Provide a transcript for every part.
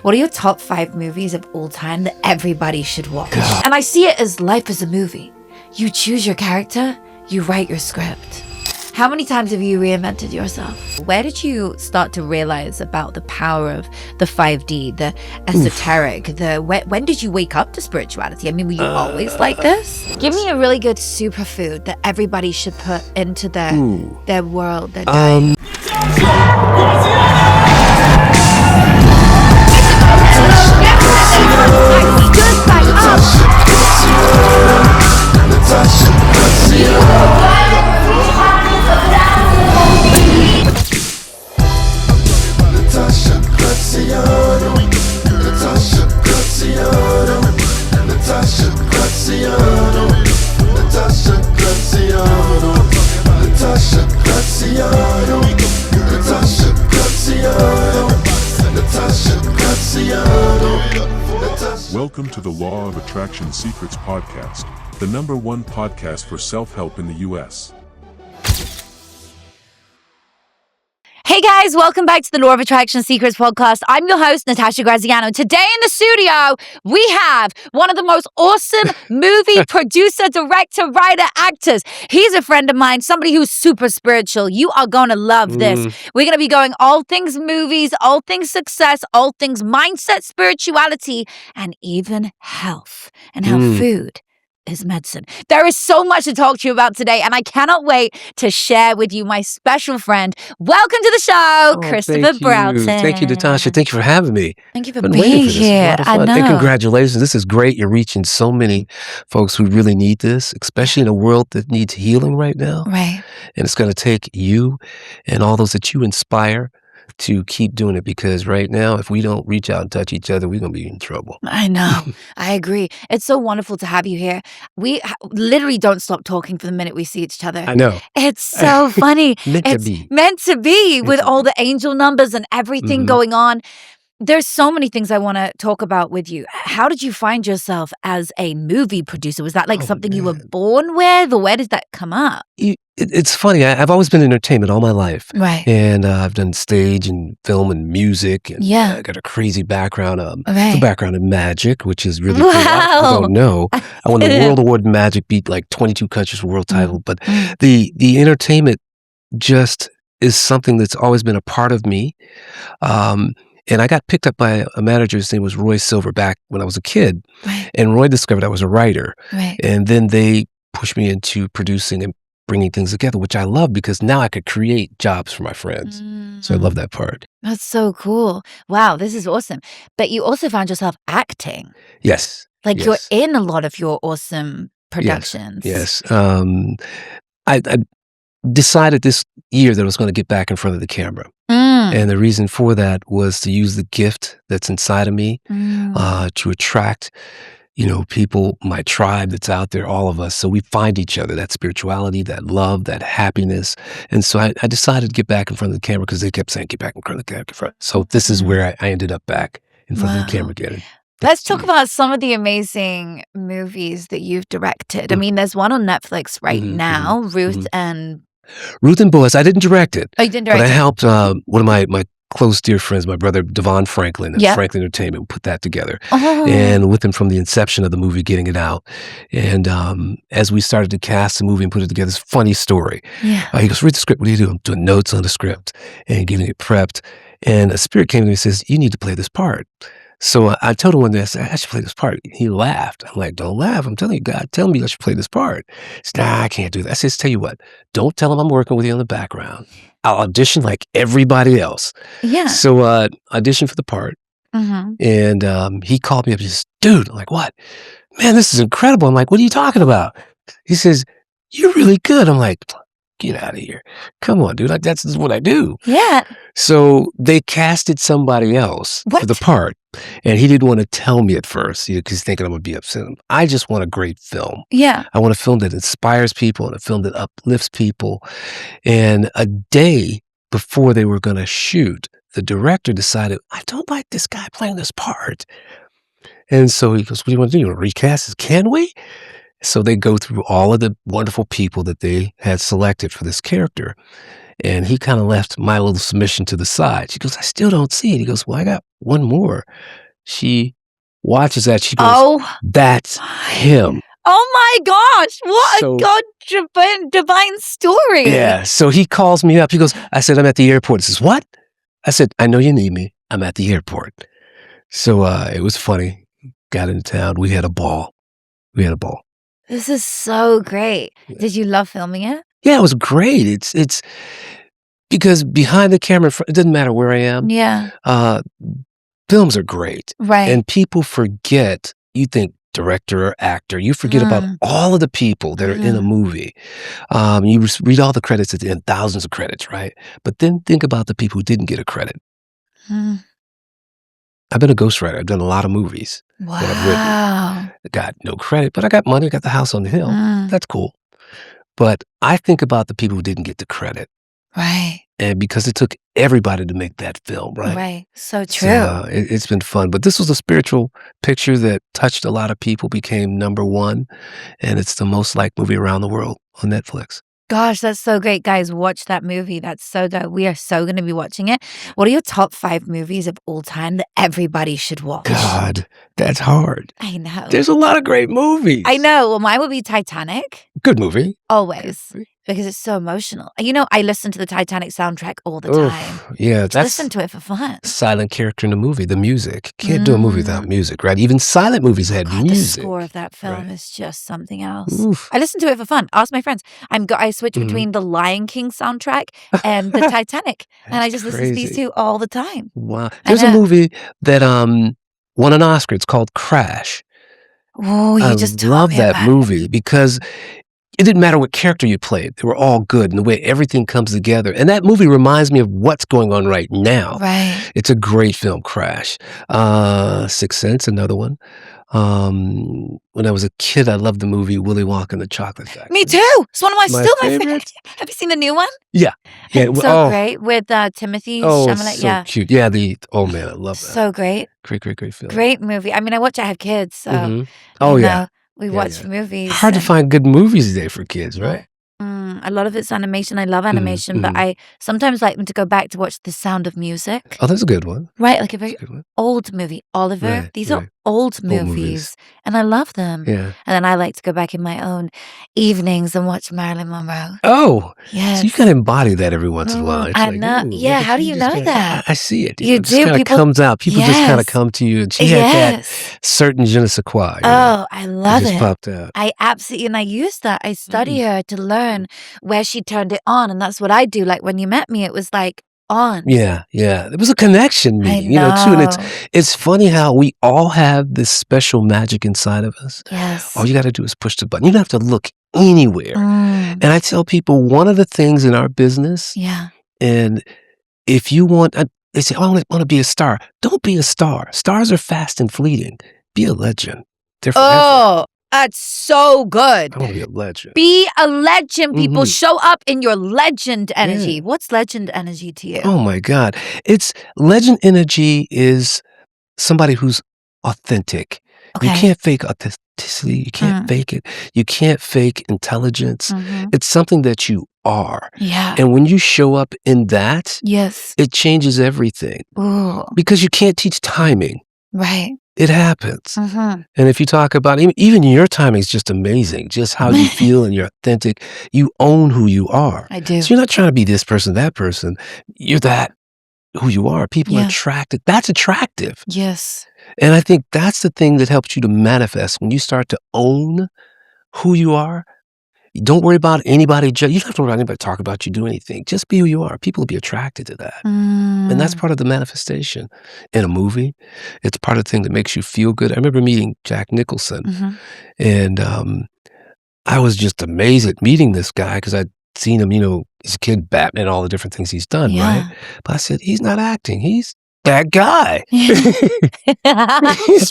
What are your top 5 movies of all time that everybody should watch? And I see it as life as a movie. You choose your character, you write your script. How many times have you reinvented yourself? Where did you start to realize about the power of the 5D, the esoteric, when did you wake up to spirituality? I mean, were you always like this? Give me a really good superfood that everybody should put into their world, their diet. Natasha Graziano, Natasha Graziano, Natasha Graziano, Natasha Graziano, Natasha Graziano, Natasha Graziano, Natasha Graziano. Welcome to the Law of Attraction Secrets podcast, the #1 podcast for self-help in the U.S. Hey guys, welcome back to the Law of Attraction Secrets podcast. I'm your host, Natasha Graziano. Today in the studio, we have one of the most awesome movie producer, director, writer, actors. He's a friend of mine, somebody who's super spiritual. You are going to love this. We're going to be going all things movies, all things success, all things mindset, spirituality, and even health and how food is medicine. There is so much to talk to you about today, and I cannot wait to share with you my special friend. Welcome to the show, Christopher Broughton. Thank you, Natasha. Thank you for having me. Thank you for being here. I know. And congratulations. This is great. You're reaching so many folks who really need this, especially in a world that needs healing right now. Right. And it's going to take you and all those that you inspire to keep doing it, because right now, if we don't reach out and touch each other, we're going to be in trouble. I know. I agree. It's so wonderful to have you here. We literally don't stop talking for the minute we see each other. I know. It's so funny. It's meant to be with all the angel numbers and everything going on. There's so many things I want to talk about with you. How did you find yourself as a movie producer? Was that like something you were born with, or where did that come up? It's funny. I've always been in entertainment all my life. Right. And I've done stage and film and music. And I got a crazy background. A background in magic, which is really cool. I don't know. I won the World Award in Magic, beat like 22 countries for world title. But the entertainment just is something that's always been a part of me. And I got picked up by a manager. His name was Roy Silver back when I was a kid. Right. And Roy discovered I was a writer. Right. And then they pushed me into producing and bringing things together, which I love, because now I could create jobs for my friends. So I love that part. That's so cool. Wow, this is awesome. But you also found yourself acting. Yes. Like you're in a lot of your awesome productions. Yes. I decided this year that I was going to get back in front of the camera. And the reason for that was to use the gift that's inside of me to attract, people, my tribe that's out there, all of us. So we find each other, that spirituality, that love, that happiness. And so I decided to get back in front of the camera, because they kept saying, get back in front of the camera. So this is where I ended up back in front of the camera again. Let's talk about some of the amazing movies that you've directed. I mean, there's one on Netflix right now, Ruth and Boaz. I didn't direct it. Oh, you didn't direct it? But I helped one of my close dear friends, my brother Devon Franklin at Franklin Entertainment, put that together. And with him from the inception of the movie, getting it out. And as we started to cast the movie and put it together, it's a funny story. He goes, read the script. What do you do? I'm doing notes on the script and getting it prepped. And a spirit came to me and says, you need to play this part. So I told him one day, I said, I should play this part. He laughed. I'm like, don't laugh. I'm telling you, God, tell me I should play this part. He said, nah, I can't do that. I said, tell you what, don't tell him I'm working with you in the background. I'll audition like everybody else. Yeah. So auditioned for the part. And he called me up and says, dude, I'm like, what? Man, this is incredible. I'm like, what are you talking about? He says, you're really good. I'm like, get out of here. Come on, dude. That's what I do. Yeah. So they casted somebody else for the part. And he didn't want to tell me at first, because he's thinking I'm going to be upset. I just want a great film. Yeah. I want a film that inspires people and a film that uplifts people. And a day before they were going to shoot, the director decided, I don't like this guy playing this part. And so he goes, what do you want to do? You want to recast this? Can we? So they go through all of the wonderful people that they had selected for this character. And he kind of left my little submission to the side. She goes, I still don't see it. He goes, well, I got one more. She watches that. She goes, Oh, that's him. oh my gosh. What a divine story. Yeah. So he calls me up. He goes, I said, I'm at the airport. He says, what? I said, I know you need me. I'm at the airport. So it was funny. Got into town. We had a ball. This is so great. Yeah. Did you love filming it? Yeah, it was great. It's because behind the camera, it doesn't matter where I am. Yeah. Films are great. Right. And people forget, you think director or actor, you forget about all of the people that are in a movie. You read all the credits at the end, thousands of credits, right? But then think about the people who didn't get a credit. I've been a ghostwriter. I've done a lot of movies that I've written. Wow. I got no credit, but I got money. I got the house on the hill. That's cool. But I think about the people who didn't get the credit. Right. And because it took everybody to make that film, right? Right. So true. So, it's been fun. But this was a spiritual picture that touched a lot of people, became #1, and it's the most liked movie around the world on Netflix. Gosh, that's so great. Guys, watch that movie. That's so dope. We are so going to be watching it. What are your top 5 movies of all time that everybody should watch? God, that's hard. I know. There's a lot of great movies. I know. Well, mine would be Titanic. Good movie. Always. Because it's so emotional. You know, I listen to the Titanic soundtrack all the time. Yeah, Just that's listen to it for fun. silent character in a movie, the music. Can't do a movie without music, right? Even silent movies had God, music. the score of that film right? is just something else. Oof. I listen to it for fun. Ask my friends. I switch between the Lion King soundtrack and the Titanic, and I just listen to these crazy. two all the time. Wow. There's a know. movie that won an Oscar. It's called Crash. Oh, you I just told love me that about movie because it didn't matter what character you played. They were all good and the way everything comes together. And that movie reminds me of what's going on right now. it. Right. It's a great film, Crash. Sixth Sense, another one. When I was a kid, I loved the movie Willy Wonka and the Chocolate Factory. Me too. It's one of my My my favorite. favorites. Have you seen the new one? Yeah. Yeah. It's so great with Timothy Oh, Chalamet. it's so Yeah. cute. Yeah, oh man, I love that. So great. Great film. Great movie. I mean, I have kids, so Mhm. Oh you yeah. know, we watch movies. Hard to and- find good movies today for kids, right? A lot of it's animation. I love animation, but I sometimes like to go back to watch The Sound of Music. Oh, that's a good one. Right, like a very That's a good one. old movie. Oliver. Right, These right. are old movies. movies, and I love them. Yeah. And then I like to go back in my own evenings and watch Marilyn Monroe. Oh, Yes. so you can embody that every once in a while. It's I like, know. ooh, Yeah, look at how do you just know kinda- that? I see it. You It just do. kind of People- comes out. People just kind of Yes. come to you. And she had that Yes. certain je ne sais quoi. You know? Oh, I love just it. popped out. I absolutely, and I use that. I study her to learn where she turned it on, and that's what I do. Like when you met me, it was like on. Yeah. There was a connection I meeting, too. And know. it's funny how we all have this special magic inside of us. Yes. All you got to do is push the button. You don't have to look anywhere. Mm, And I tell people one of the things in our business, yeah. and if you want, they say, oh, I want to be a star. Don't be a star. Stars are fast and fleeting. Be a legend. They're forever. Oh, that's so good. I want to be a legend. Be a legend, people. Mhm. Show up in your legend energy. Yeah. What's legend energy to you? Oh my God. It's legend energy is somebody who's authentic. You Okay. can't fake authenticity. You can't fake it. You can't fake intelligence. Mhm. It's something that you are. Yeah. And when you show up in that, Yes. it changes everything Ooh. because you can't teach timing. Right. It happens. Mm-hmm. And if you talk about even your timing is just amazing, just how you feel and you're authentic. You own who you are. I do. So you're not trying to be this person, that person. You're that who you are. People are Yeah. attracted. That's attractive. Yes. And I think that's the thing that helps you to manifest when you start to own who you are. Don't worry about anybody. You don't have to worry about anybody talk about you, do anything. Just be who you are. People will be attracted to that. And that's part of the manifestation in a movie. It's part of the thing that makes you feel good. I remember meeting Jack Nicholson, and I was just amazed at meeting this guy because I'd seen him, as a kid, Batman, all the different things he's done, right? But I said, he's not acting. He's that guy. He's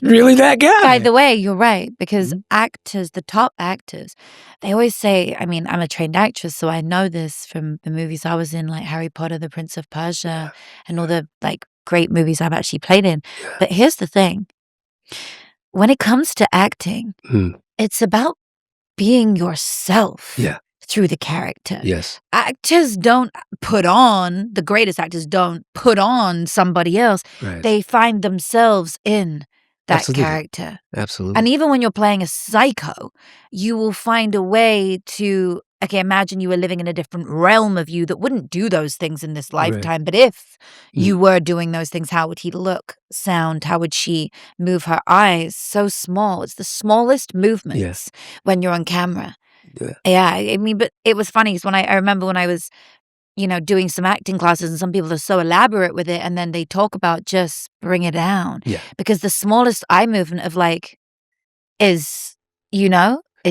really that guy. By the way, you're right, because Mm-hmm. actors, the top actors, they always say, I mean, I'm a trained actress, so I know this from the movies I was in, like Harry Potter, The Prince of Persia, and all the great movies I've actually played in. But here's the thing. When it comes to acting, Mm. it's about being yourself. Yeah. through the character. Yes. Actors don't the greatest actors don't put on somebody else. Right. They find themselves in that Absolutely. character. Absolutely. And even when you're playing a psycho, you will find a way to, okay, imagine you were living in a different realm of you that wouldn't do those things in this lifetime. But if you were doing those things, how would he look, sound? How would she move her eyes? So small. It's the smallest movements when you're on camera. Yeah. I mean, but it was funny because I remember when I was, doing some acting classes, and some people are so elaborate with it, and then they talk about just bring it down. Yeah. Because the smallest eye movement of is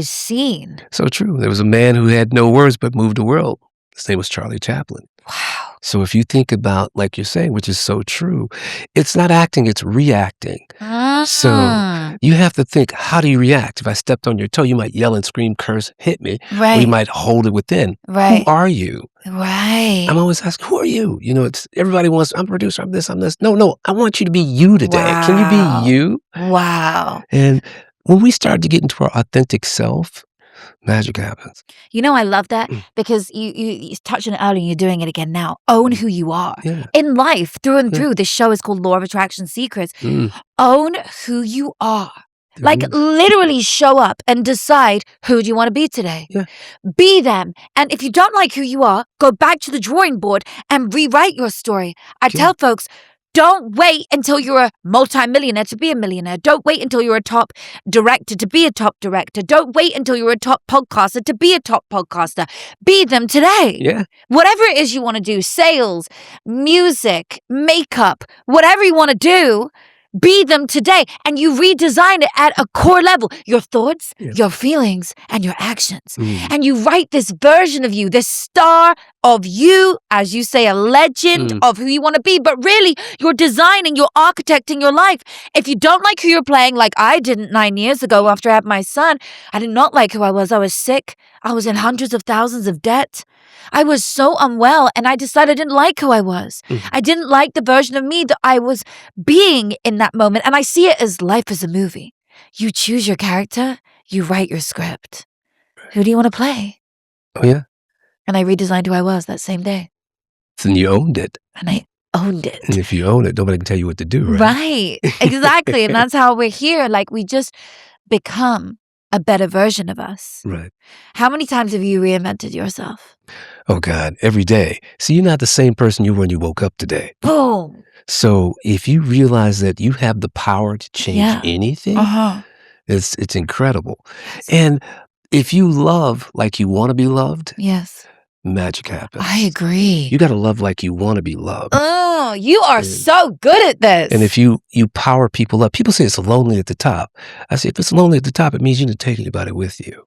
seen. So true. There was a man who had no words but moved the world. His name was Charlie Chaplin. Wow. So if you think about, like you're saying, which is so true, it's not acting, it's reacting. So you have to think, how do you react? If I stepped on your toe, you might yell and scream, curse, hit me. Right. Or you might hold it within. Right. Who are you? Right. I'm always asking, who are you? It's everybody wants, I'm a producer, I'm this, I'm this. No, I want you to be you today. Wow. Can you be you? Wow. And when we start to get into our authentic self, magic happens. I love that because you touched on it earlier and you're doing it again now. Own who you are. Yeah. In life, through and through. This show is called Law of Attraction Secrets. Own who you are. Literally show up and decide, who do you want to be today? Yeah. Be them. And if you don't like who you are, go back to the drawing board and rewrite your story. I tell folks, don't wait until you're a multimillionaire to be a millionaire. Don't wait until you're a top director to be a top director. Don't wait until you're a top podcaster to be a top podcaster. Be them today. Yeah. Whatever it is you want to do, sales, music, makeup, whatever you want to do, be them today. And you redesign it at a core level. Your thoughts, your feelings, and your actions. And you write this version of you, this star of you, as you say, a legend of who you want to be. But really, you're designing, you're architecting your life. If you don't like who you're playing, like I didn't 9 years ago after I had my son, I did not like who I was. I was sick. I was in hundreds of thousands of debt. I was so unwell, and I decided I didn't like who I was. I didn't like the version of me that I was being in that moment. And I see it as life is a movie. You choose your character, you write your script. Who do you want to play? Oh, yeah. And I redesigned who I was that same day. Then you owned it. And I owned it. And if you own it, nobody can tell you what to do, right? Right. Exactly. And that's how we're here. We just become a better version of us. Right. How many times have you reinvented yourself? Oh, God, every day. See, you're not the same person you were when you woke up today. Boom. So if you realize that you have the power to change anything, it's incredible. And if you love like you want to be loved, magic happens. I agree. You got to love like you want to be loved. Oh, you are so good at this. And if you power people up, people say it's lonely at the top. I say, if it's lonely at the top, it means you didn't take anybody with you.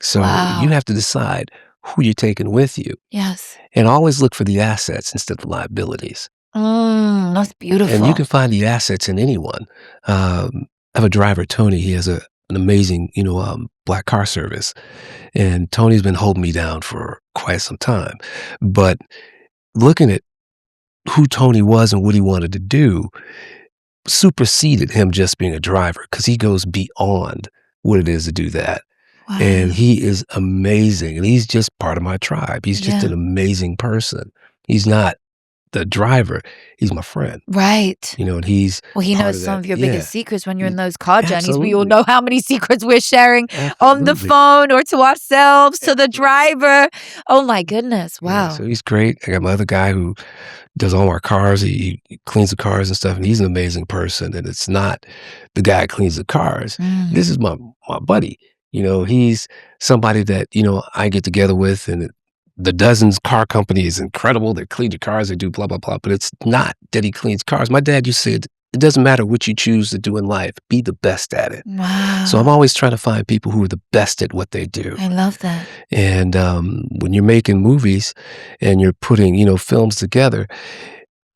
So you have to decide who you're taking with you. Yes. And always look for the assets instead of the liabilities. That's beautiful. And you can find the assets in anyone. I have a driver, Tony. He has an amazing, black car service. And Tony's been holding me down for quite some time. But looking at who Tony was and what he wanted to do superseded him just being a driver, because he goes beyond what it is to do that. Wow. And he is amazing. And he's just part of my tribe. He's just an amazing person. He's not the driver. He's my friend. Right. And he's he part knows of some that. of your biggest secrets when you're in those car journeys. Absolutely. We all know how many secrets we're sharing on the phone or to ourselves, to the driver. Oh my goodness. Wow. Yeah, so he's great. I got my other guy who does all our cars. He cleans the cars and stuff, and he's an amazing person. And it's not the guy who cleans the cars. This is my buddy. He's somebody that, I get together with, and the Dozens car company is incredible. They clean your cars, they do blah, blah, blah. But it's not that he cleans cars. My dad used to say, it doesn't matter what you choose to do in life. Be the best at it. Wow. So I'm always trying to find people who are the best at what they do. I love that. And when you're making movies and you're putting, films together,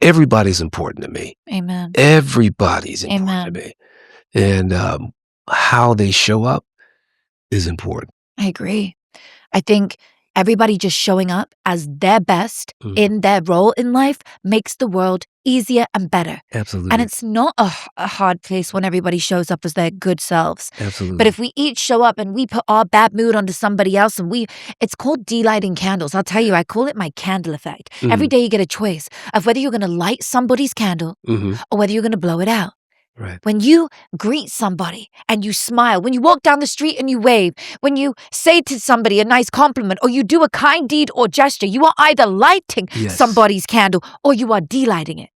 everybody's important to me. Amen. Everybody's important to me. And how they show up is important. I agree. I think everybody just showing up as their best in their role in life makes the world easier and better. Absolutely. And it's not a hard place when everybody shows up as their good selves. Absolutely. But if we each show up and we put our bad mood onto somebody else, and it's called delighting candles. I'll tell you, I call it my candle effect. Every day you get a choice of whether you're going to light somebody's candle or whether you're going to blow it out. Right. When you greet somebody and you smile, when you walk down the street and you wave, when you say to somebody a nice compliment or you do a kind deed or gesture, you are either lighting somebody's candle or you are delighting it.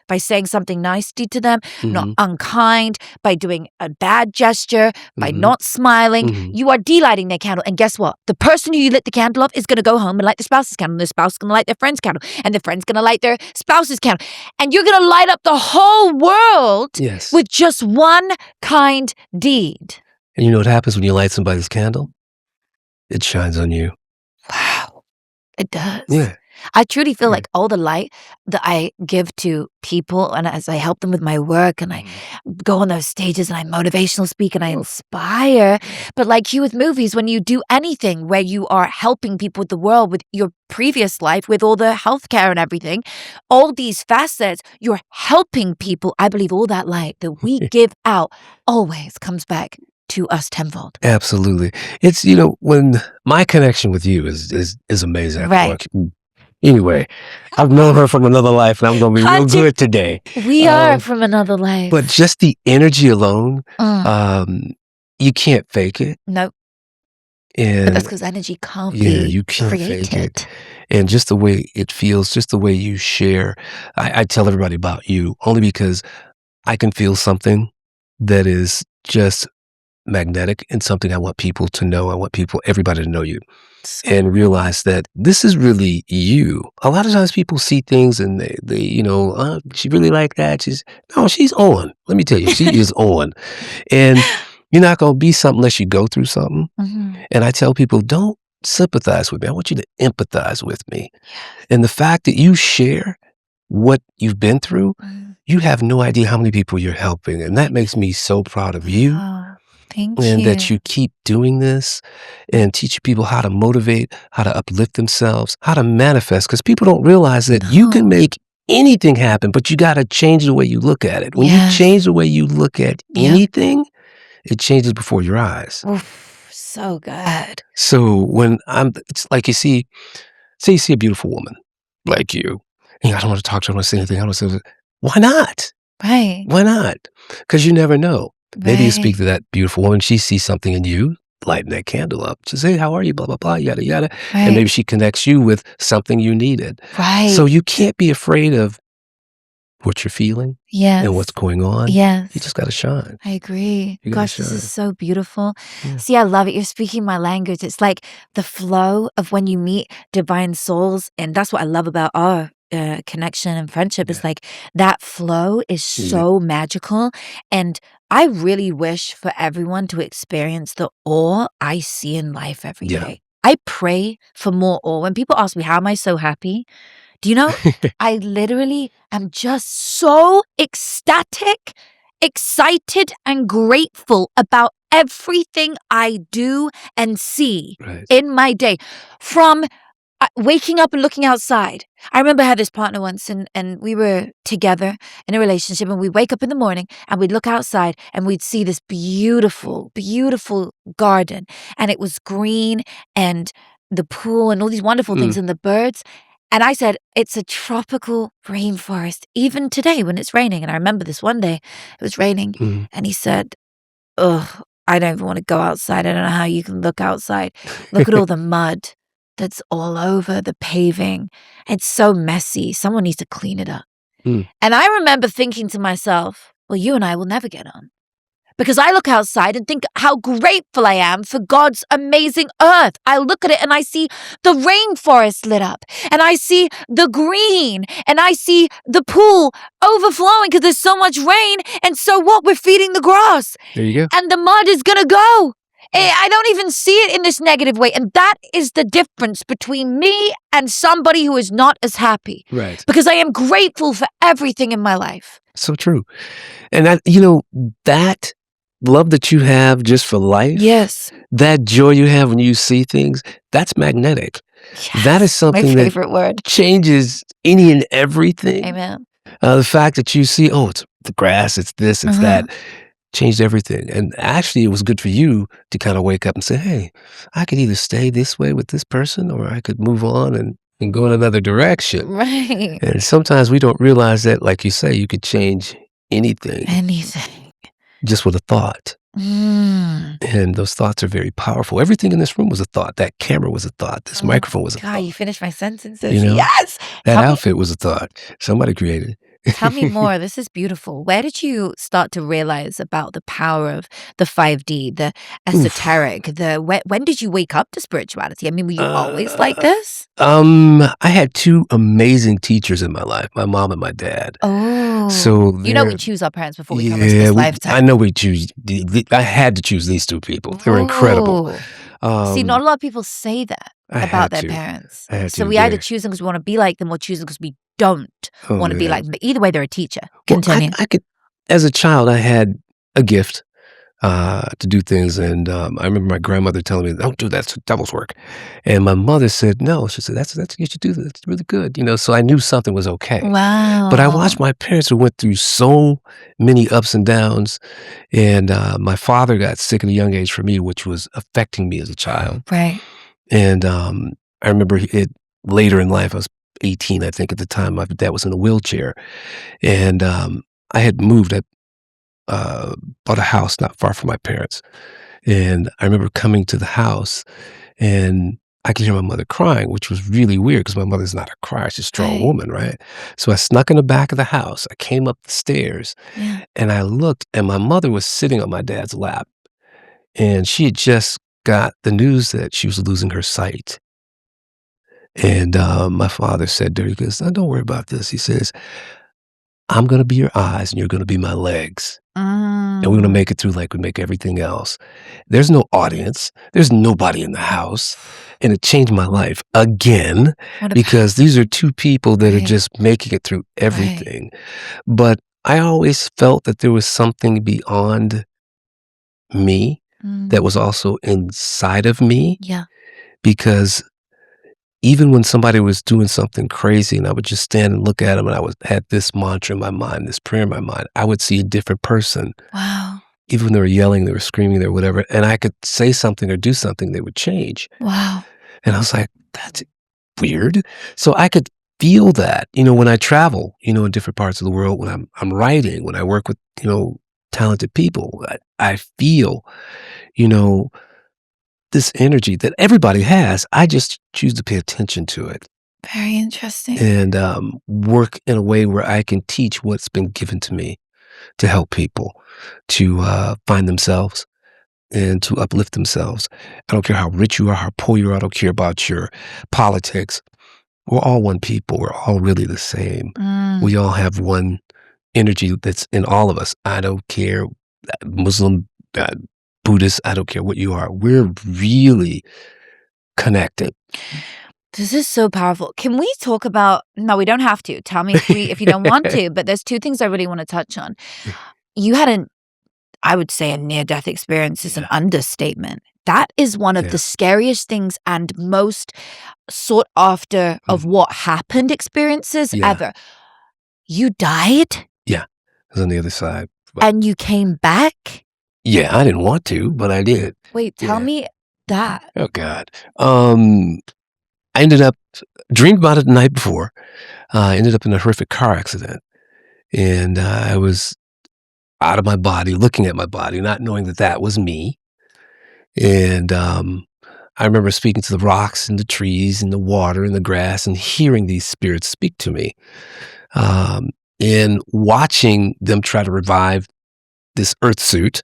By saying something nice to them, not unkind, by doing a bad gesture, by not smiling, you are delighting their candle. And guess what? The person who you lit the candle of is going to go home and light the spouse's candle, and the spouse is going to light their friend's candle, and the friend's going to light their spouse's candle. And you're going to light up the whole world with just one kind deed. And you know what happens when you light somebody's candle? It shines on you. Wow. It does. Yeah. I truly feel like all the light that I give to people, and as I help them with my work and I go on those stages and I motivational speak and I inspire, but like you with movies, when you do anything where you are helping people with the world, with your previous life, with all the healthcare and everything, all these facets, you're helping people. I believe all that light that we give out always comes back to us tenfold. Absolutely. It's, when my connection with you is amazing. Right. Anyway, I've known her from another life, and I'm going to be real good today. We are from another life. But just the energy alone, you can't fake it. Nope. And but that's because energy can't be you can't created. Fake it. And just the way it feels, just the way you share. I tell everybody about you only because I can feel something that is just magnetic and something I want people to know. I want everybody to know you and realize that this is really you. A lot of times people see things and they she really like that. She's on. Let me tell you, she is on. And you're not going to be something unless you go through something. And I tell people, don't sympathize with me. I want you to empathize with me. And the fact that you share what you've been through, you have no idea how many people you're helping. And that makes me so proud of you. Thank and you. that you keep doing this and teach people how to motivate, how to uplift themselves, how to manifest. Because people don't realize that you can make anything happen, but you got to change the way you look at it. When you change the way you look at anything, it changes before your eyes. Oof, so good. So when it's like say you see a beautiful woman like you, and I don't want to talk to her, I don't want to say anything. I don't want to say, why not? Right. Why not? Because you never know. Maybe you Right. speak to that beautiful woman. She sees something in you, lighting that candle up. She say, "How are you?" Blah blah blah. Yada yada. Right. And maybe she connects you with something you needed. Right. So you can't be afraid of what you're feeling Yes. and what's going on. Yes. You just got to shine. I agree. You gotta Gosh, this is shine. so beautiful. Yeah. See, I love it. You're speaking my language. It's like the flow of when you meet divine souls. And that's what I love about our connection and friendship is like that flow is so magical. And I really wish for everyone to experience the awe I see in life every day. I pray for more awe. When people ask me, how am I so happy? Do you know, I literally am just so ecstatic, excited, and grateful about everything I do and see in my day. From waking up and looking outside. I remember I had this partner once and we were together in a relationship, and we'd wake up in the morning and we'd look outside and we'd see this beautiful, beautiful garden, and it was green and the pool and all these wonderful things and the birds. And I said, it's a tropical rainforest, even today when it's raining. And I remember this one day, it was raining, and he said, ugh, I don't even want to go outside. I don't know how you can look outside. Look at all the mud that's all over the paving. It's so messy. Someone needs to clean it up. And I remember thinking to myself, well, you and I will never get on. Because I look outside and think how grateful I am for God's amazing earth. I look at it and I see the rainforest lit up, and I see the green, and I see the pool overflowing because there's so much rain. And so what? We're feeding the grass. There you go. And the mud is going to go. I don't even see it in this negative way. And that is the difference between me and somebody who is not as happy. Right. Because I am grateful for everything in my life. So true. And that love that you have just for life, Yes. that joy you have when you see things, that's magnetic. That is Yes. My something that favorite word. changes any and everything. Amen. The fact that you see, oh, it's the grass, it's this, it's that, changed everything. And actually, it was good for you to kind of wake up and say, hey, I could either stay this way with this person or I could move on and go in another direction. Right. And sometimes we don't realize that, like you say, you could change anything Anything. just with a thought. And those thoughts are very powerful. Everything in this room was a thought. That camera was a thought. This microphone was a God, thought. you finished my sentences. You know? Yes. That outfit was a thought. Somebody created. Tell me more. This is beautiful. Where did you start to realize about the power of the 5D, the esoteric, when did you wake up to spirituality? I mean, were you always like this? I had two amazing teachers in my life, my mom and my dad. Oh. So you know we choose our parents before we come into this lifetime. I know we choose. I had to choose these two people. They were incredible. See, not a lot of people say that about their parents. So we either choose them because we want to be like them or choose them because we don't want to be like them. But either way, they're a teacher. Continue. I could, as a child, I had a gift to do things. And I remember my grandmother telling me, don't do that, it's devil's work. And my mother said, no. She said, that's you should do that. It's really good. You know, so I knew something was okay. Wow. But I watched my parents who went through so many ups and downs. And my father got sick at a young age for me, which was affecting me as a child. Right. And I remember it later in life, I was 18, I think, at the time. My dad was in a wheelchair. And I had moved. I bought a house not far from my parents. And I remember coming to the house and I could hear my mother crying, which was really weird because my mother's not a crier. She's a strong woman, right? So I snuck in the back of the house. I came up the stairs and I looked and my mother was sitting on my dad's lap. And she had just got the news that she was losing her sight. And my father said to her, he goes, "No, don't worry about this." He says, "I'm going to be your eyes and you're going to be my legs. And we're going to make it through like we make everything else." There's no audience. There's nobody in the house. And it changed my life again because these are two people that are just making it through everything. But I always felt that there was something beyond me that was also inside of me. Yeah. Because even when somebody was doing something crazy and I would just stand and look at them and had this mantra in my mind, this prayer in my mind, I would see a different person. Wow. Even when they were yelling, they were screaming, they were whatever, and I could say something or do something, they would change. Wow. And I was like, that's weird. So I could feel that, you know, when I travel, you know, in different parts of the world, when I'm writing, when I work with, you know, talented people, I feel, you know, this energy that everybody has. I just choose to pay attention to it. Very interesting. And work in a way where I can teach what's been given to me to help people to find themselves and to uplift themselves. I don't care how rich you are, how poor you are. I don't care about your politics. We're all one people. We're all really the same. We all have one energy that's in all of us. I don't care, Muslim, Buddhist, I don't care what you are. We're really connected. This is so powerful. Can we talk about, no, we don't have to. Tell me if you don't want to, but there's two things I really want to touch on. You had I would say a near-death experience is an understatement. That is one of the scariest things and most sought after of what happened experiences ever. You died? Yeah, I was on the other side. And you came back? Yeah, I didn't want to, but I did. Wait, tell me that. Oh, God. I ended up, dreamed about it the night before. I ended up in a horrific car accident. And I was out of my body, looking at my body, not knowing that that was me. And I remember speaking to the rocks and the trees and the water and the grass and hearing these spirits speak to me. And watching them try to revive this earth suit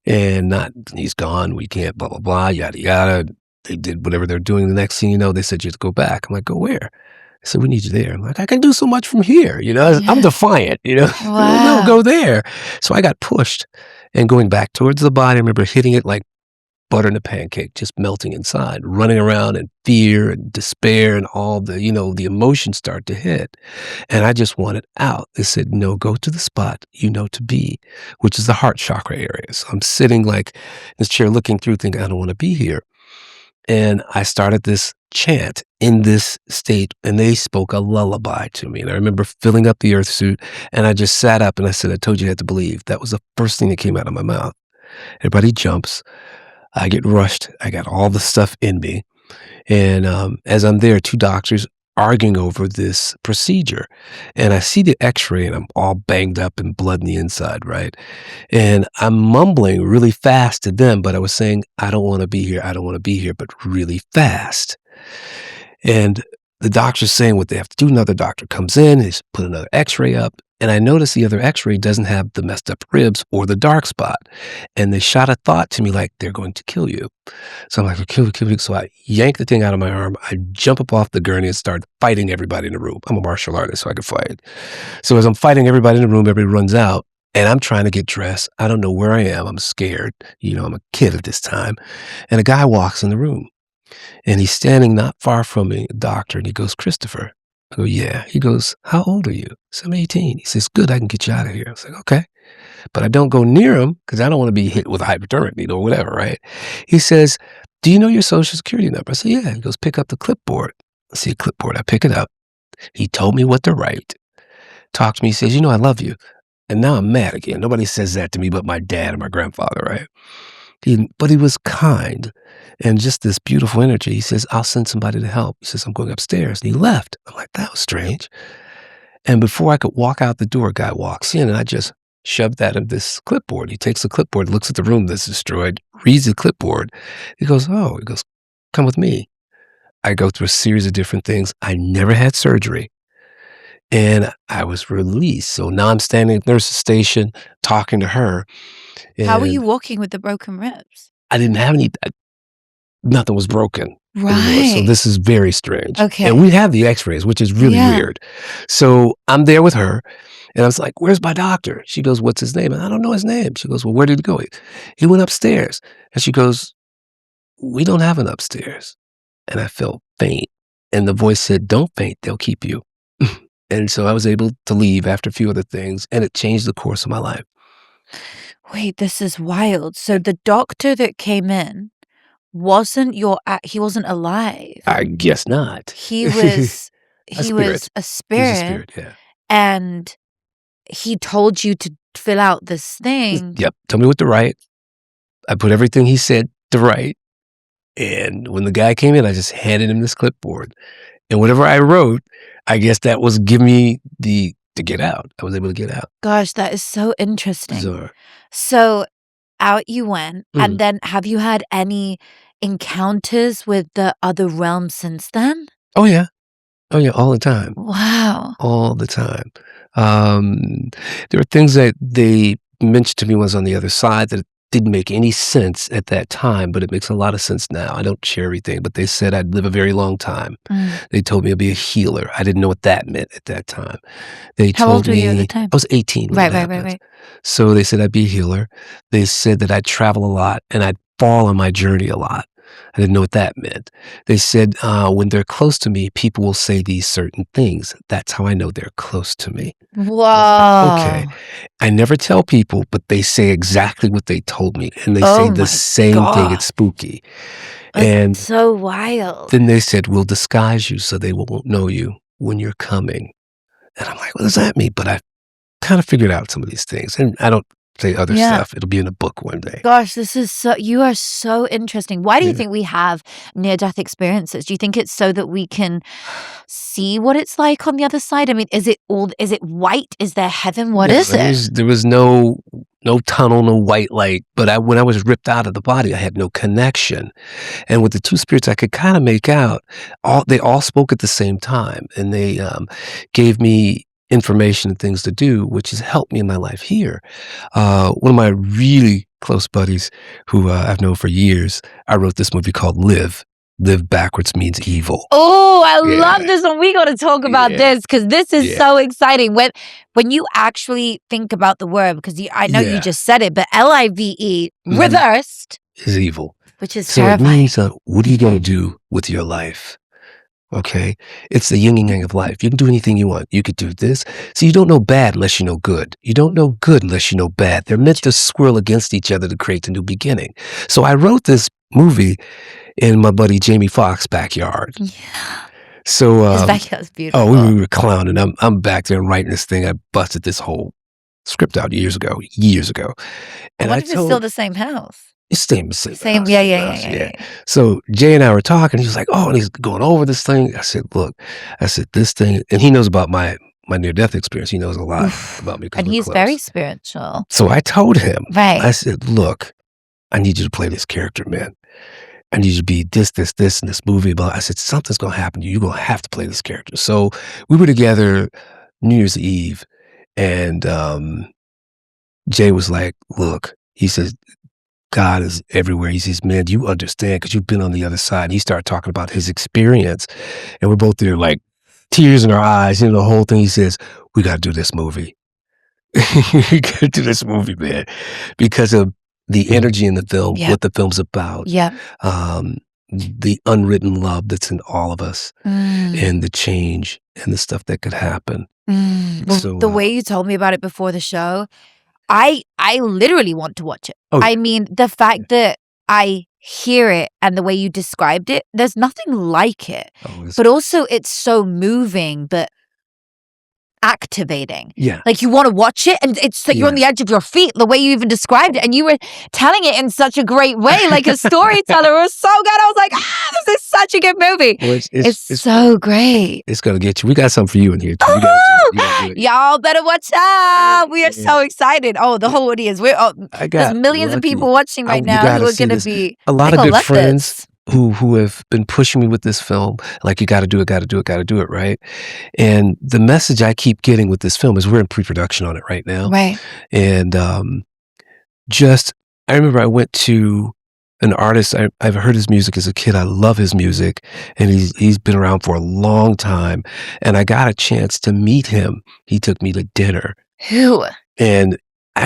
and not, he's gone, we can't, blah, blah, blah, yada, yada. They did whatever they're doing. The next thing you know, they said, you have to go back. I'm like, go where? They said, we need you there. I'm like, I can do so much from here. You know, I'm defiant, you know, Wow. no, go there. So I got pushed and going back towards the body. I remember hitting it like butter in a pancake, just melting inside, running around in fear and despair and all the, the emotions start to hit. And I just wanted out. They said, no, go to the spot to be, which is the heart chakra area. So I'm sitting like in this chair looking through thinking, I don't want to be here. And I started this chant in this state, and they spoke a lullaby to me. And I remember filling up the earth suit, and I just sat up and I said, I told you had to believe. That was the first thing that came out of my mouth. Everybody jumps. I get rushed. I got all the stuff in me. And as I'm there, 2 doctors arguing over this procedure. And I see the x-ray and I'm all banged up and blood in the inside, right? And I'm mumbling really fast to them, but I was saying, I don't want to be here. I don't want to be here, but really fast. And the doctor's saying what they have to do. Another doctor comes in, he's put another x-ray up. And I noticed the other x-ray doesn't have the messed up ribs or the dark spot. And they shot a thought to me like, they're going to kill you. So I'm like, kill me. So I yank the thing out of my arm. I jump up off the gurney and start fighting everybody in the room. I'm a martial artist, so I could fight. So as I'm fighting everybody in the room, everybody runs out. And I'm trying to get dressed. I don't know where I am. I'm scared. I'm a kid at this time. And a guy walks in the room. And he's standing not far from me, a doctor, and he goes, Christopher. I go, yeah. He goes, how old are you? So I'm 18. He says, good, I can get you out of here. I was like, okay. But I don't go near him because I don't want to be hit with a hypodermic needle or whatever, right? He says, do you know your social security number? I said, yeah. He goes, pick up the clipboard. I see a clipboard. I pick it up. He told me what to write. Talked to me. He says, I love you. And now I'm mad again. Nobody says that to me but my dad and my grandfather, right? But he was kind and just this beautiful energy. He says, I'll send somebody to help. He says, I'm going upstairs. And he left. I'm like, that was strange. And before I could walk out the door, a guy walks in and I just shoved that in this clipboard. He takes the clipboard, looks at the room that's destroyed, reads the clipboard. He goes, come with me. I go through a series of different things. I never had surgery. And I was released. So now I'm standing at the nurse's station talking to her. How were you walking with the broken ribs? I didn't have nothing was broken. Right. Anymore. So this is very strange. Okay. And we have the x-rays, which is really weird. So I'm there with her and I was like, where's my doctor? She goes, what's his name? And I don't know his name. She goes, well, where did he go? He went upstairs. And she goes, we don't have an upstairs. And I felt faint. And the voice said, don't faint, they'll keep you. And so I was able to leave after a few other things and it changed the course of my life. Wait, this is wild. So the doctor that came in he wasn't alive. I guess not. He was a he was a spirit. He's a spirit, yeah. And he told you to fill out this thing. Yep. Told me what to write. I put everything he said to write. And when the guy came in, I just handed him this clipboard. And whatever I wrote, I guess that was giving me to get out. I was able to get out. Gosh, that is so interesting. Bizarre. So out you went. And then have you had any encounters with the other realm since then? Oh, yeah. All the time. Wow. All the time. There were things that they mentioned to me when I was on the other side that didn't make any sense at that time, but it makes a lot of sense now. I don't share everything, but they said I'd live a very long time. They told me I'd be a healer. I didn't know what that meant at that time. How old were you at the time? I was 18. Right. So they said I'd be a healer. They said that I'd travel a lot and I'd fall on my journey a lot. I didn't know what that meant. They said when they're close to me, people will say these certain things. That's how I know they're close to me. Whoa. Okay. I never tell people, but they say exactly what they told me. And they say the same thing. It's spooky. It's so wild. Then they said, we'll disguise you so they won't know you when you're coming. And I'm like, what does that mean? But I kind of figured out some of these things. And I don't say other stuff. It'll be in a book one day. Gosh, you are so interesting. Why do you think we have near-death experiences? Do you think it's so that we can see what it's like on the other side? I mean, is it white? Is there heaven? What is it? There was no tunnel, no white light. But when I was ripped out of the body, I had no connection. And with the 2 spirits, I could kind of make out. They all spoke at the same time. And they gave me information and things to do, which has helped me in my life here. One of my really close buddies who I've known for years, I wrote this movie called Live, live backwards means evil. Oh, I love this one. We got to talk about this because this is so exciting. When you actually think about the word, because I know you just said it, but LIVE, reversed, is evil. Which is so terrifying. It means, what are you going to do with your life? Okay, it's the yin and yang of life. You can do anything you want. You could do this. So you don't know bad unless you know good. You don't know good unless you know bad. They're meant to swirl against each other to create a new beginning. So I wrote this movie in my buddy Jamie Foxx's backyard. Yeah. So his backyard's beautiful. Oh, we were clowning. I'm back there writing this thing. I busted this whole script out years ago. And what if it's still the same house? It's the same. Yeah. So Jay and I were talking. He was like, "Oh," and he's going over this thing. I said, "Look," this thing," and he knows about my near-death experience. He knows a lot about me. And he's very spiritual. So I told him, right? I said, "Look, I need you to play this character, man. I need you to be this, in this movie." But I said, "Something's gonna happen to you. You're gonna have to play this character." So we were together New Year's Eve, and Jay was like, "Look," he says, "God is everywhere." He says, "Man, you understand because you've been on the other side." And he started talking about his experience, and we're both there like tears in our eyes, the whole thing. He says, "We got to do this movie. We got to do this movie, man," because of the energy in the film, what the film's about, the unwritten love that's in all of us, and the change and the stuff that could happen. Well, so, the way you told me about it before the show, I literally want to watch it. I mean, the fact that I hear it and the way you described it, there's nothing like it. But also it's so moving, but activating. Yeah. Like you want to watch it and it's like you're on the edge of your feet, the way you even described it. And you were telling it in such a great way, like a storyteller. It was so good. I was like, this is such a good movie. Well, it's so great. It's going to get you. We got something for you in here too. You gotta do it. Y'all better watch out. We are so excited. Oh, the whole audience. There's millions of people watching right now who are going to be a lot of good friends who have been pushing me with this film, like, you got to do it, right? And the message I keep getting with this film is we're in pre-production on it right now. Right. And I remember I went to an artist, I've heard his music as a kid. I love his music, and he's been around for a long time. And I got a chance to meet him. He took me to dinner. Who? And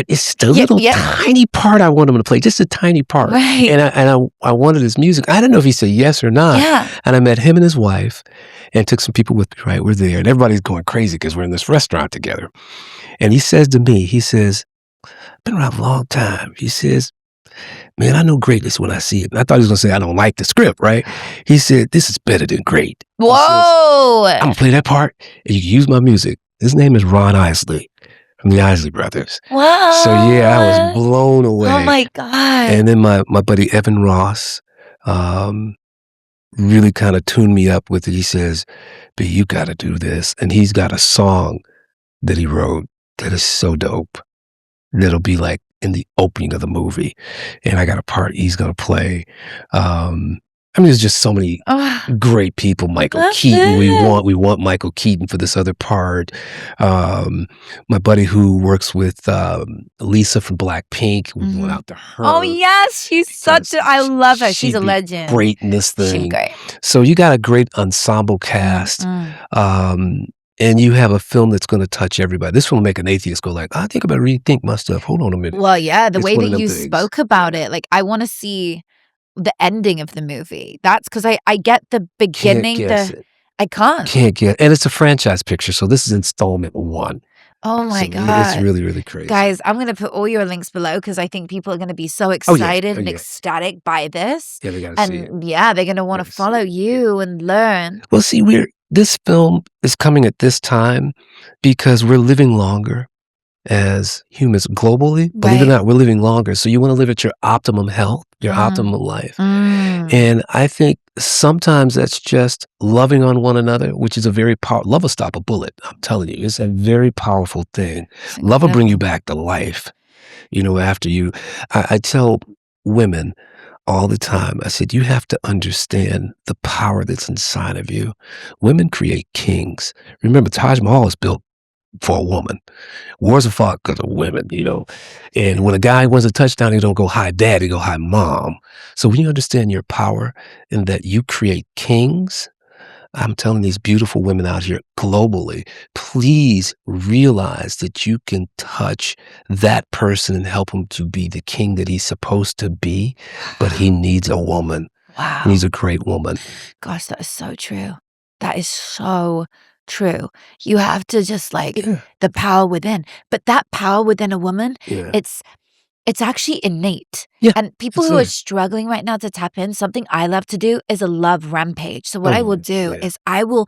it's the little tiny part I want him to play, just a tiny part. Right. And I wanted his music. I didn't know if he said yes or not. Yeah. And I met him and his wife and took some people with me, right? We're there and everybody's going crazy because we're in this restaurant together. And he says to me, "I've been around a long time." He says, "Man, I know greatness when I see it." And I thought he was going to say, "I don't like the script," right? He said, "This is better than great." Whoa. Says, "I'm going to play that part and you can use my music." His name is Ron Isley. From the Isley Brothers. Wow. So yeah, I was blown away. Oh my God. And then my buddy Evan Ross really kind of tuned me up with it. He says, "B, you got to do this." And he's got a song that he wrote that is so dope. That'll be like in the opening of the movie. And I got a part he's going to play. There's just so many great people. Michael Keaton. We want Michael Keaton for this other part. My buddy who works with Lisa from Blackpink. We went out to her. Oh yes, I love her. She's a legend. Great in this thing. She's great. So you got a great ensemble cast. And you have a film that's going to touch everybody. This will make an atheist go like, "I think I better rethink my stuff. Hold on a minute." Well, yeah, the way that you spoke about it, like, I want to see the ending of the movie. That's because I get the beginning. I can't get, and it's a franchise picture. So this is installment 1. Oh my God. It's really, really crazy. Guys, I'm going to put all your links below because I think people are going to be so excited and ecstatic by this. Yeah, they got to see it. Yeah, they're going to want to follow you and learn. Well, see, this film is coming at this time because we're living longer as humans globally. Believe it or not, we're living longer. So you want to live at your optimum health, your optimal life. And I think sometimes that's just loving on one another, which is a very powerful, love will stop a bullet. I'm telling you, it's a very powerful thing. Love will bring you back to life. After you, I tell women all the time, I said, you have to understand the power that's inside of you. Women create kings. Remember, Taj Mahal is built for a woman. Wars are fought because of women, And when a guy wins a touchdown, he don't go hi dad, he go hi mom. So when you understand your power and that you create kings, I'm telling these beautiful women out here globally, please realize that you can touch that person and help him to be the king that he's supposed to be, but he needs a woman. Wow. He needs a great woman. Gosh, that is so true. That is so true. You have to just the power within. But that power within a woman, it's actually innate. Yeah, and people who are struggling right now to tap in, something I love to do is a love rampage. So what I will do is I will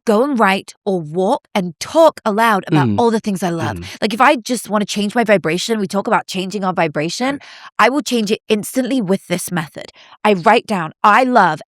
go and write or walk and talk aloud about all the things I love. Like if I just want to change my vibration, we talk about changing our vibration, I will change it instantly with this method. I write down, I love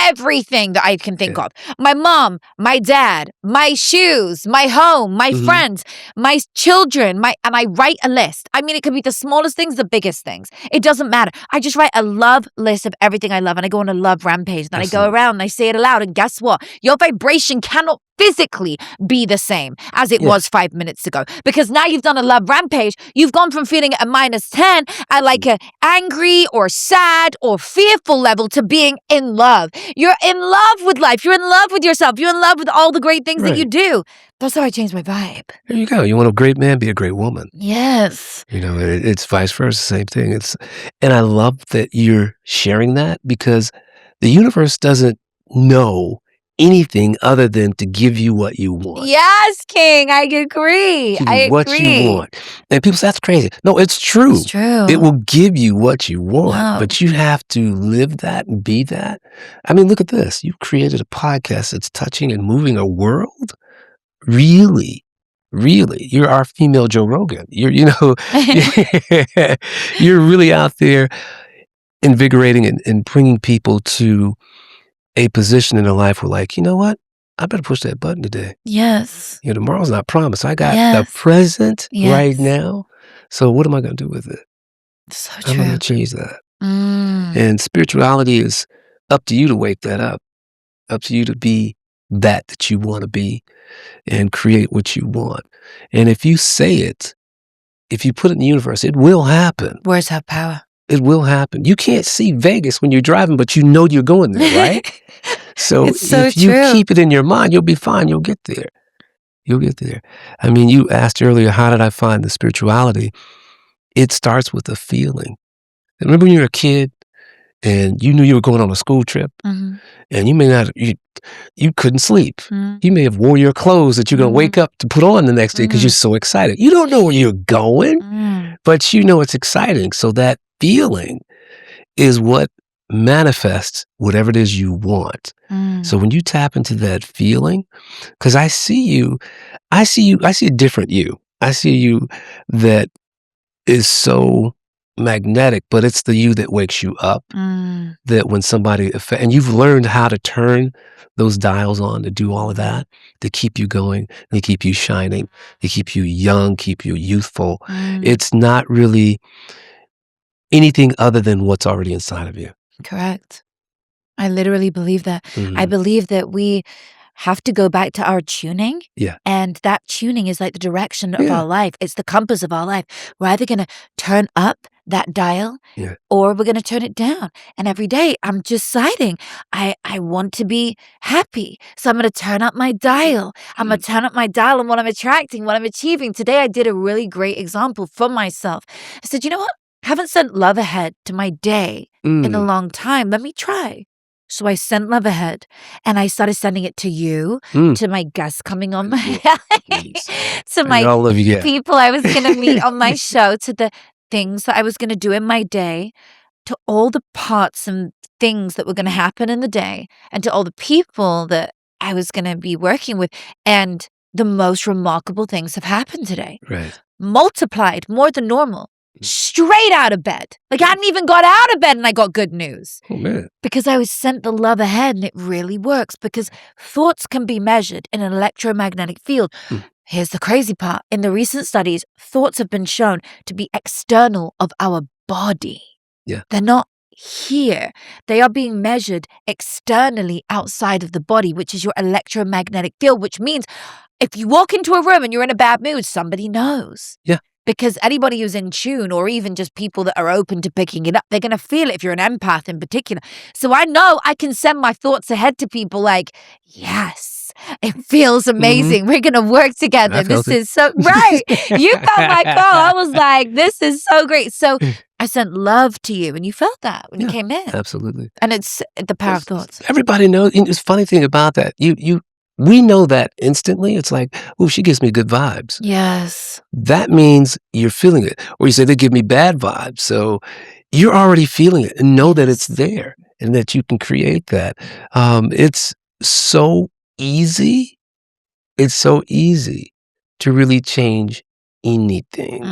everything that I can think of. My mom, my dad, my shoes, my home, my friends, my children, and I write a list. I mean, it could be the smallest things, the biggest things. It doesn't matter. I just write a love list of everything I love and I go on a love rampage. Then I go around and I say it aloud, and guess what? Your vibration cannot physically be the same as it was 5 minutes ago, because now you've done a love rampage. You've gone from feeling at a -10 at like a angry or sad or fearful level to being in love. You're in love with life. You're in love with yourself. You're in love with all the great things that you do. That's how I changed my vibe. There you go. You want a great man, be a great woman. Yes. It's vice versa, same thing. And I love that you're sharing that, because the universe doesn't know anything other than to give you what you want. Yes, King. I agree. Give you what you want. And people say, that's crazy. No, it's true. It's true. It will give you what you want, No. but you have to live that and be that. I mean, look at this. You've created a podcast that's touching and moving a world. Really, really. You're our female Joe Rogan. You're really out there invigorating and bringing people to a position in their life where, like, you know what? I better push that button today. Yes. Tomorrow's not promised. I got the present right now. So what am I going to do with it? So I'm true. going to change that. And spirituality is up to you to wake that up to you to be that you want to be and create what you want. And if you say it, if you put it in the universe, it will happen. Words have power. It will happen. You can't see Vegas when you're driving, but you know you're going there, right? So if you keep it in your mind, you'll be fine. You'll get there. You'll get there. I mean, you asked earlier, how did I find the spirituality? It starts with a feeling. Remember when you were a kid and you knew you were going on a school trip, and you may not, you couldn't sleep. You may have wore your clothes that you're going to wake up to put on the next day because you're so excited. You don't know where you're going, but you know it's exciting. So that feeling is what manifests whatever it is you want. So when you tap into that feeling, because I see a different you. I see you that is so magnetic, but it's the you that wakes you up. That when somebody, and you've learned how to turn those dials on to do all of that, to keep you going, to keep you shining, to keep you young, keep you youthful. It's not really anything other than what's already inside of you. Correct. I literally believe that. I believe that we have to go back to our tuning. Yeah. And that tuning is like the direction of our life. It's the compass of our life. We're either going to turn up that dial or we're going to turn it down. And every day I'm deciding I want to be happy. So I'm going to turn up my dial. I'm going to turn up my dial on what I'm attracting, what I'm achieving. Today I did a really great example for myself. I said, you know what? I haven't sent love ahead to my day in a long time. Let me try. So I sent love ahead and I started sending it to you, to my guests coming on my, to my people I was going to meet on my show, to the things that I was going to do in my day, to all the parts and things that were going to happen in the day, and to all the people that I was going to be working with. And the most remarkable things have happened today. Right. Multiplied more than normal. Straight out of bed. Like I hadn't even got out of bed and I got good news. Oh, man. Because I was sent the love ahead, and it really works because thoughts can be measured in an electromagnetic field. Here's the crazy part. In the recent studies, thoughts have been shown to be external of our body. Yeah. They're not here. They are being measured externally outside of the body, which is your electromagnetic field, which means if you walk into a room and you're in a bad mood, somebody knows. Yeah. Because anybody who's in tune, or even just people that are open to picking it up, they're going to feel it if you're an empath in particular. So I know I can send my thoughts ahead to people like, yes, it feels amazing. We're going to work together. This is so, right. You felt my call. I was like, this is so great. So I sent love to you and you felt that when you came in. Absolutely. And it's the power of thoughts. Everybody knows. It's a funny thing about that. We know that instantly. It's like, oh, she gives me good vibes. Yes. That means you're feeling it. Or you say they give me bad vibes. So you're already feeling it and know that it's there and that you can create that. It's so easy. It's so easy to really change anything.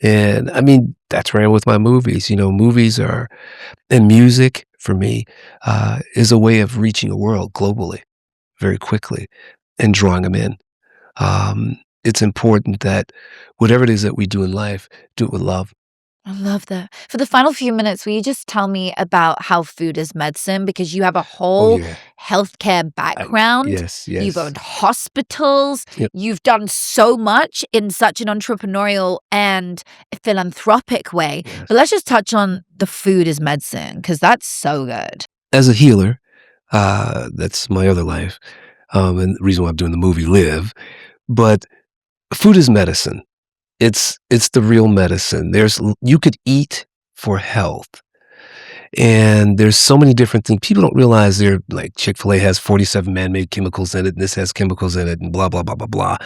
And I mean, that's where I am with my movies. Movies are, and music for me, is a way of reaching a world globally very quickly and drawing them in. It's important that whatever it is that we do in life, do it with love. I love that. For the final few minutes, will you just tell me about how food is medicine? Because you have a whole healthcare background. Yes. You've owned hospitals. Yep. You've done so much in such an entrepreneurial and philanthropic way. Yes. But let's just touch on the food is medicine, because that's so good. As a healer, that's my other life, and the reason why I'm doing the movie Live. But food is medicine. It's the real medicine. You could eat for health. And there's so many different things. People don't realize they're like Chick-fil-A has 47 man-made chemicals in it, and this has chemicals in it, and blah, blah, blah, blah, blah.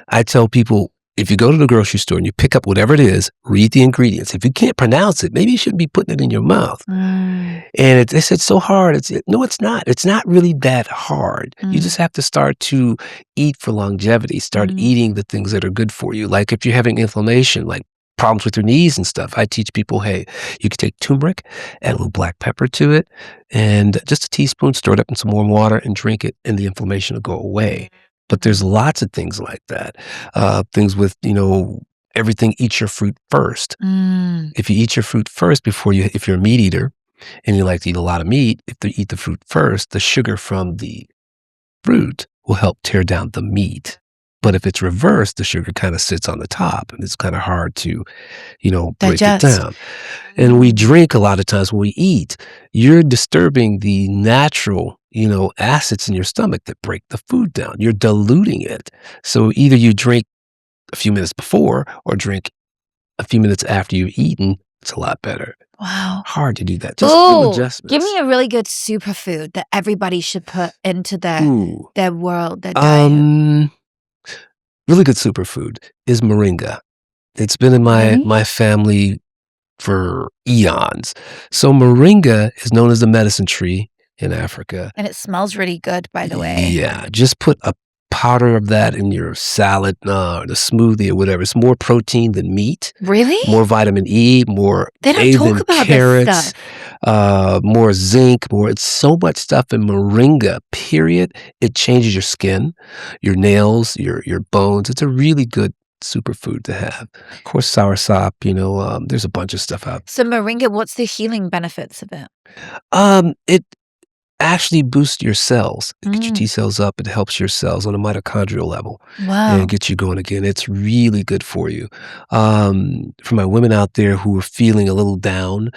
I tell people, if you go to the grocery store and you pick up whatever it is, read the ingredients. If you can't pronounce it, maybe you shouldn't be putting it in your mouth. And they said so hard. No, it's not. It's not really that hard. You just have to start to eat for longevity. Start eating the things that are good for you. Like if you're having inflammation, like problems with your knees and stuff, I teach people, hey, you can take turmeric, add a little black pepper to it, and just a teaspoon, stir it up in some warm water and drink it, and the inflammation will go away. But there's lots of things like that. Things with, everything, eat your fruit first. If you eat your fruit first if you're a meat eater and you like to eat a lot of meat, if you eat the fruit first, the sugar from the fruit will help tear down the meat. But if it's reversed, the sugar kind of sits on the top and it's kind of hard to, break it down. And we drink a lot of times when we eat, you're disturbing the natural, acids in your stomach that break the food down. You're diluting it. So either you drink a few minutes before or drink a few minutes after you've eaten. It's a lot better. Wow. Hard to do that. Just little adjustments. Give me a really good superfood that everybody should put into their world, their diet. Really good superfood is moringa. It's been in my family for eons. So moringa is known as the medicine tree in Africa. And it smells really good, by the way. Yeah. Just put a powder of that in your salad, the smoothie or whatever. It's more protein than meat. Really? More vitamin E, more they don't A talk than about carrots, this stuff. More zinc, it's so much stuff in moringa, period. It changes your skin, your nails, your bones. It's a really good superfood to have. Of course, soursop, there's a bunch of stuff out. So moringa, what's the healing benefits of it? It actually boosts your cells. It gets your T cells up. It helps your cells on a mitochondrial level. Wow. And gets you going again. It's really good for you. For my women out there who are feeling a little down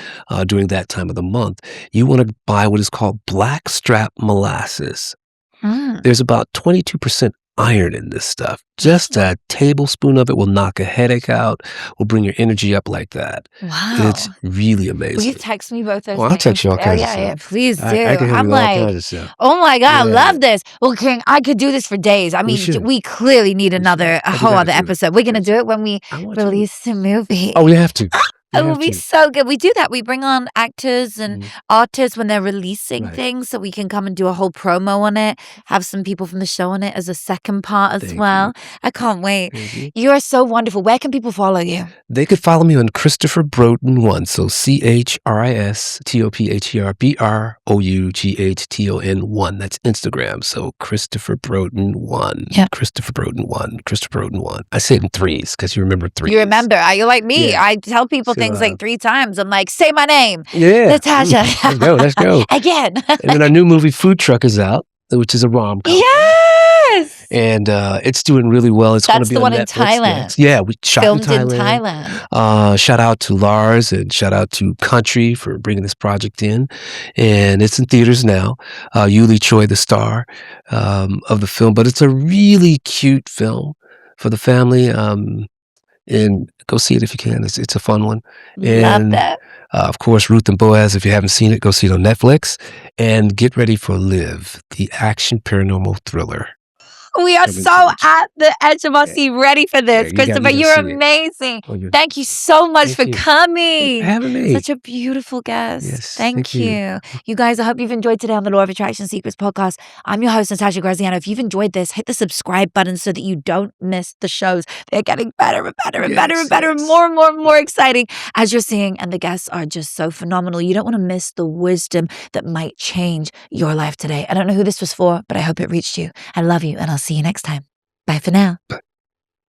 during that time of the month, you want to buy what is called blackstrap molasses. There's about 22% iron in this stuff. Just a tablespoon of it will knock a headache out, will bring your energy up like that. Wow. It's really amazing. Will you text me both those I'll things? text you all kinds of stuff. Yeah, please do. I can help you I'm with all like, kinds of stuff. oh my God, I love this. Well, King, I could do this for days. I mean, we clearly need a whole other episode. We're going to do it when we release the movie. Oh, we have to. It will be so good. We do that. We bring on actors and artists when they're releasing things so we can come and do a whole promo on it, have some people from the show on it as a second part as well. I can't wait. You are so wonderful. Where can people follow you? They could follow me on Christopher Broughton 1. So ChristopherBroughton 1. That's Instagram. So Christopher Broughton 1. Yeah. Christopher Broughton 1. Christopher Broughton 1. I say it in threes because you remember threes. You remember. You're like me. Yeah. I tell people things like 3 times. I'm like, say my name. Yeah. Natasha. Let's go. Again. And then our new movie Food Truck is out, which is a rom-com. Yes. and it's doing really well. It's going to That's be the on one in Netflix Thailand. next. Yeah, we shot Filmed in Thailand. Shout out to Lars and shout out to Country for bringing this project in, and it's in theaters now. Yuli Choi, the star of the film, but it's a really cute film for the family. And go see it if you can. It's a fun one. Love And that. of course, Ruth and Boaz. If you haven't seen it, go see it on Netflix. And get ready for Live, the action paranormal thriller. We are so at the edge of our seat, ready for this. you Christopher, gotta you're see it. amazing. Oh, Thank you so much Thank for you. coming. For having me. Such a beautiful guest. Yes, Thank you. You guys, I hope you've enjoyed today on the Law of Attraction Secrets podcast. I'm your host, Natasha Graziano. If you've enjoyed this, hit the subscribe button so that you don't miss the shows. They're getting better and better and better and better and more and more and more exciting as you're seeing. And the guests are just so phenomenal. You don't want to miss the wisdom that might change your life today. I don't know who this was for, but I hope it reached you. I love you, and I'll see you next time. Bye for now. Bye.